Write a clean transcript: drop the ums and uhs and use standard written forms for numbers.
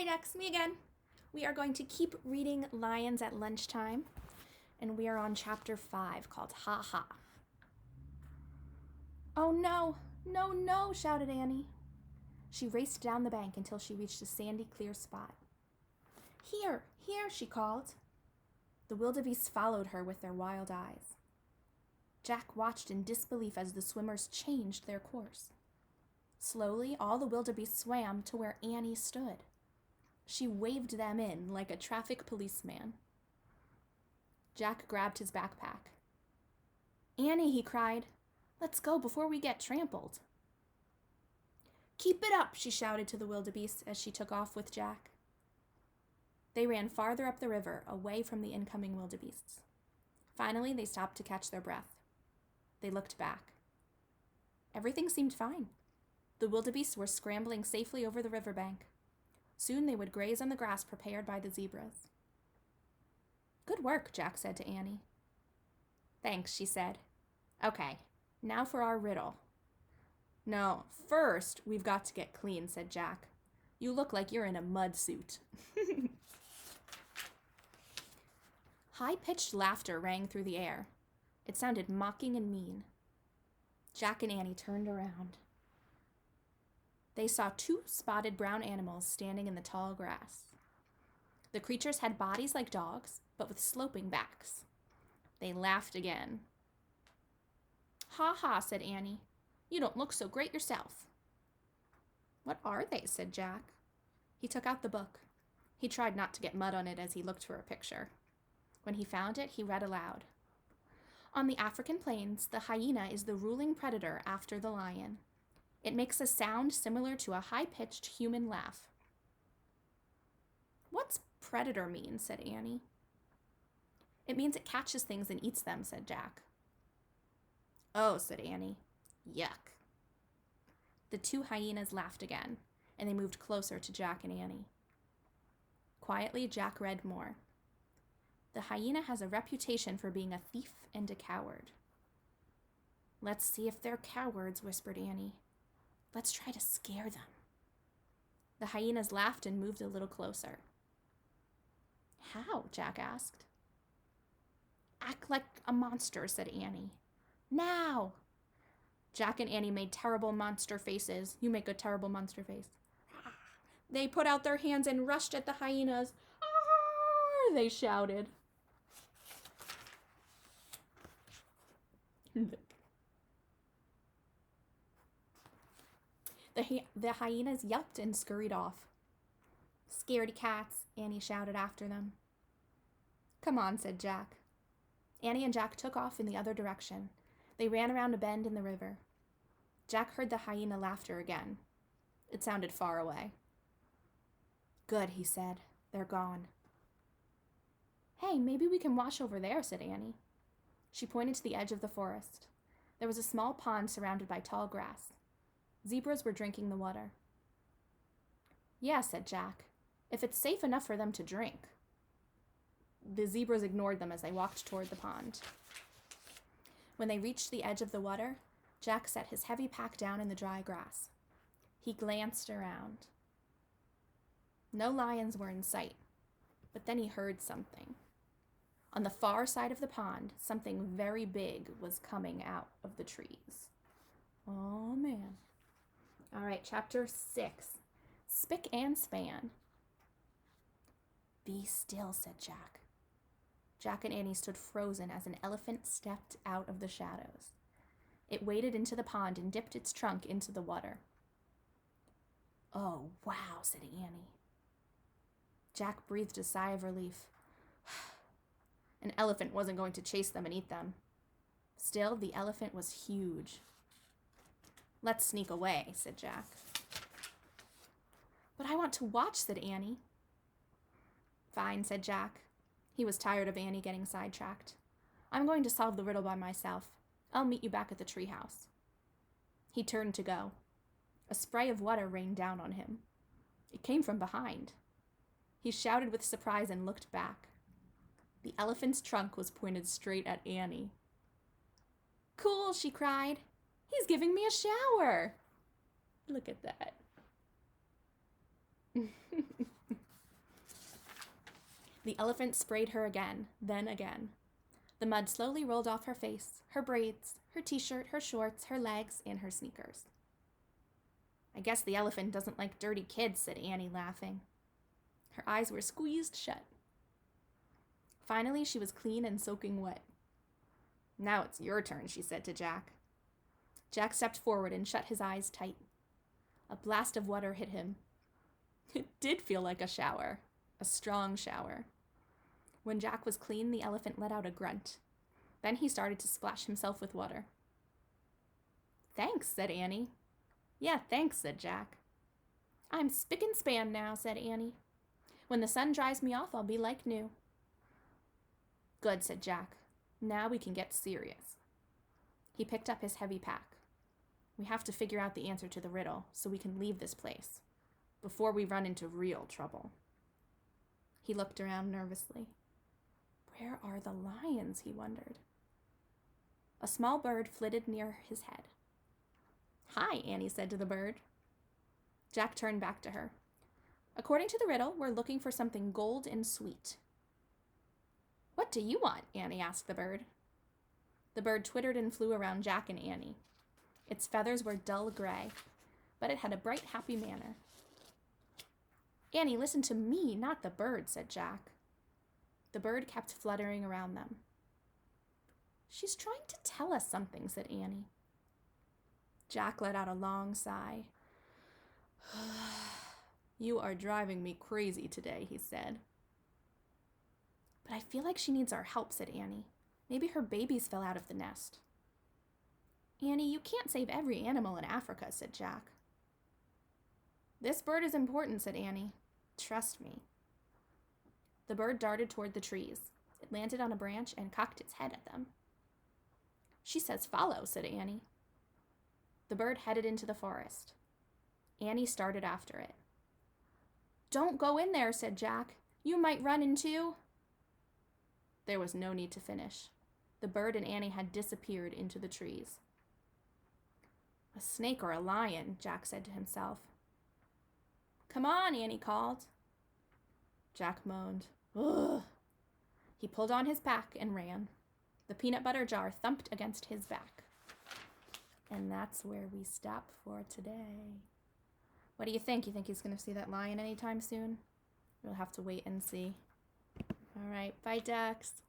Hi Dex, me again. We are going to keep reading Lions at Lunchtime, and we are on chapter 5 called Ha Ha. Oh no, no, no, shouted Annie. She raced down the bank until she reached a sandy, clear spot. Here, here, she called. The wildebeests followed her with their wild eyes. Jack watched in disbelief as the swimmers changed their course. Slowly, all the wildebeest swam to where Annie stood. She waved them in like a traffic policeman. Jack grabbed his backpack. Annie, he cried, let's go before we get trampled. Keep it up, she shouted to the wildebeest as she took off with Jack. They ran farther up the river, away from the incoming wildebeests. Finally, they stopped to catch their breath. They looked back. Everything seemed fine. The wildebeests were scrambling safely over the riverbank. Soon they would graze on the grass prepared by the zebras. Good work, Jack said to Annie. Thanks, she said. Okay, now for our riddle. No, first we've got to get clean, said Jack. You look like you're in a mud suit. High-pitched laughter rang through the air. It sounded mocking and mean. Jack and Annie turned around. They saw two spotted brown animals standing in the tall grass. The creatures had bodies like dogs, but with sloping backs. They laughed again. Ha ha, said Annie. You don't look so great yourself. What are they? Said Jack. He took out the book. He tried not to get mud on it as he looked for a picture. When he found it, he read aloud. On the African plains, the hyena is the ruling predator after the lion. It makes a sound similar to a high-pitched human laugh. What's predator mean? Said Annie. It means it catches things and eats them, said Jack. Oh, said Annie. Yuck. The two hyenas laughed again, and they moved closer to Jack and Annie. Quietly, Jack read more. The hyena has a reputation for being a thief and a coward. Let's see if they're cowards, whispered Annie. Let's try to scare them. The hyenas laughed and moved a little closer. How? Jack asked. Act like a monster, said Annie. Now! Jack and Annie made terrible monster faces. You make a terrible monster face. They put out their hands and rushed at the hyenas. Arr! They shouted. The hyenas yelped and scurried off. Scaredy cats, Annie shouted after them. Come on, said Jack. Annie and Jack took off in the other direction. They ran around a bend in the river. Jack heard the hyena laughter again. It sounded far away. Good, he said. They're gone. Hey, maybe we can wash over there, said Annie. She pointed to the edge of the forest. There was a small pond surrounded by tall grass. Zebras were drinking the water. Yeah, said Jack, if it's safe enough for them to drink. The zebras ignored them as they walked toward the pond. When they reached the edge of the water, Jack set his heavy pack down in the dry grass. He glanced around. No lions were in sight, but then he heard something. On the far side of the pond, something very big was coming out of the trees. Oh, man. All right, chapter 6. Spick and Span. Be still, said Jack. Jack and Annie stood frozen as an elephant stepped out of the shadows. It waded into the pond and dipped its trunk into the water. Oh, wow, said Annie. Jack breathed a sigh of relief. An elephant wasn't going to chase them and eat them. Still, the elephant was huge. Let's sneak away, said Jack. But I want to watch, said Annie. Fine, said Jack. He was tired of Annie getting sidetracked. I'm going to solve the riddle by myself. I'll meet you back at the treehouse. He turned to go. A spray of water rained down on him. It came from behind. He shouted with surprise and looked back. The elephant's trunk was pointed straight at Annie. Cool, she cried. He's giving me a shower. Look at that. The elephant sprayed her again, then again. The mud slowly rolled off her face, her braids, her t-shirt, her shorts, her legs, and her sneakers. I guess the elephant doesn't like dirty kids, said Annie, laughing. Her eyes were squeezed shut. Finally, she was clean and soaking wet. Now it's your turn, she said to Jack. Jack stepped forward and shut his eyes tight. A blast of water hit him. It did feel like a shower, a strong shower. When Jack was clean, the elephant let out a grunt. Then he started to splash himself with water. Thanks, said Annie. Yeah, thanks, said Jack. I'm spick and span now, said Annie. When the sun dries me off, I'll be like new. Good, said Jack. Now we can get serious. He picked up his heavy pack. We have to figure out the answer to the riddle so we can leave this place before we run into real trouble. He looked around nervously. Where are the lions, he wondered. A small bird flitted near his head. Hi, Annie said to the bird. Jack turned back to her. According to the riddle, we're looking for something gold and sweet. What do you want? Annie asked the bird. The bird twittered and flew around Jack and Annie. Its feathers were dull gray, but it had a bright, happy manner. Annie, listen to me, not the bird, said Jack. The bird kept fluttering around them. She's trying to tell us something, said Annie. Jack let out a long sigh. You are driving me crazy today, he said. But I feel like she needs our help, said Annie. Maybe her babies fell out of the nest. Annie, you can't save every animal in Africa, said Jack. This bird is important, said Annie. Trust me. The bird darted toward the trees. It landed on a branch and cocked its head at them. She says follow, said Annie. The bird headed into the forest. Annie started after it. Don't go in there, said Jack. You might run into... There was no need to finish. The bird and Annie had disappeared into the trees. A snake or a lion, Jack said to himself. Come on, Annie called. Jack moaned. Ugh. He pulled on his pack and ran. The peanut butter jar thumped against his back. And that's where we stop for today. What do you think? You think he's going to see that lion anytime soon? We'll have to wait and see. All right, bye, ducks.